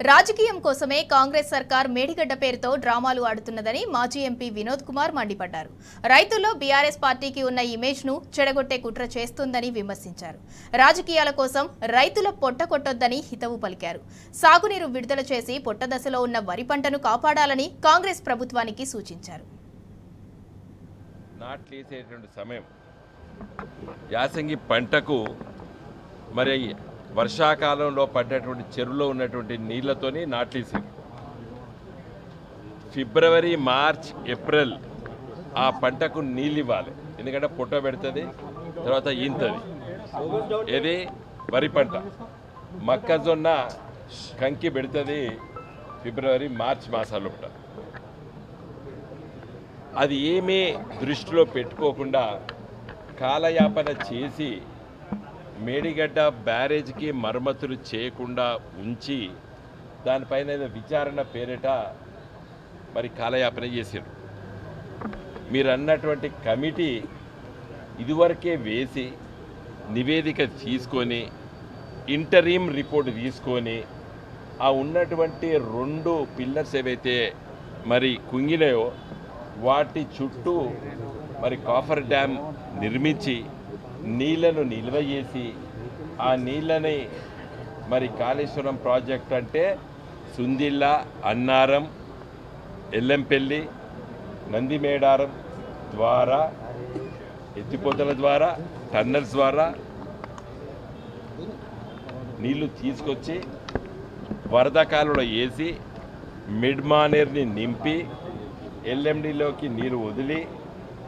రాజకీయం కోసమే కాంగ్రెస్ సర్కార్ మేడిగడ్డ పేరుతో డ్రామాలు ఆడుతున్నదని మాజీ ఎంపీ వినోద్ కుమార్ మండిపడ్డారు. రైతుల్లో బీఆర్ఎస్ పార్టీకి ఉన్న ఇమేజ్ ను చెడగొట్టే కుట్ర చేస్తుందని విమర్శించారు. రాజకీయాల కోసం రైతుల పొట్ట కొట్టొద్దని హితవు పలికారు. సాగునీరు విడుదల చేసి పొట్ట దశలో ఉన్న వరి పంటను కాపాడాలని కాంగ్రెస్ ప్రభుత్వానికి సూచించారు. నాట్లేసేటువంటి సమయం యాసంగి పంటకు మరి వర్షాకాలంలో పడ్డటువంటి చెరువులో ఉన్నటువంటి నీళ్లతోని నాట్లేసారు. ఫిబ్రవరి, మార్చ్, ఏప్రిల్ ఆ పంటకు నీళ్ళు ఇవ్వాలి. ఎందుకంటే పొట్ట పెడుతుంది, తర్వాత ఈంతది. ఇది వరి పంట. మొక్కజొన్న కంకి పెడుతుంది ఫిబ్రవరి, మార్చ్ మాసాల్లో. అది ఏమీ దృష్టిలో పెట్టుకోకుండా కాలయాపన చేసి మేడిగడ్డ బ్యారేజ్కి మరమ్మతులు చేయకుండా ఉంచి దానిపైన విచారణ పేరిట మరి కాలయాపన చేశారు. మీరు అన్నటువంటి కమిటీ ఇదివరకే వేసి నివేదిక తీసుకొని ఇంటరీం రిపోర్ట్ తీసుకొని ఆ ఉన్నటువంటి 2 పిల్లర్స్ ఏవైతే మరి కుంగినాయో వాటి చుట్టూ మరి కాఫర్ డ్యామ్ నిర్మించి నీళ్లను నిల్వ చేసి ఆ నీళ్ళని మరి కాళేశ్వరం ప్రాజెక్ట్ అంటే సుందిళ్ళ, అన్నారం, ఎల్లంపల్లి, నందిమేడారం ద్వారా ఎత్తిపోతల ద్వారా టన్నల్స్ ద్వారా నీళ్లు తీసుకొచ్చి వరద కాలువలో వేసి మిడ్ మానేర్ని నింపి ఎల్ఎండిలోకి నీరు వదిలి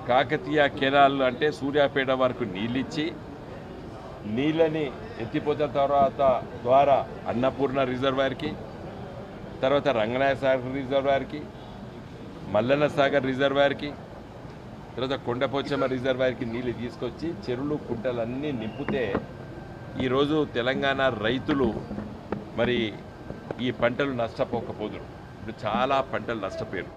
కాకతీయ కెనాల్ అంటే సూర్యాపేట వరకు నీళ్ళిచ్చి నీళ్ళని ఎత్తిపోతల తర్వాత ద్వారా అన్నపూర్ణ రిజర్వాయర్కి, తర్వాత రంగనాయ సాగర్ రిజర్వాయర్కి, మల్లన్న సాగర్ రిజర్వాయర్కి, తర్వాత కొండపోచమ్మ రిజర్వాయర్కి నీళ్ళు తీసుకొచ్చి చెరువులు కుంటలన్నీ నింపితే ఈరోజు తెలంగాణ రైతులు మరి ఈ పంటలు నష్టపోకపోదురు. ఇప్పుడు చాలా పంటలు నష్టపోయారు.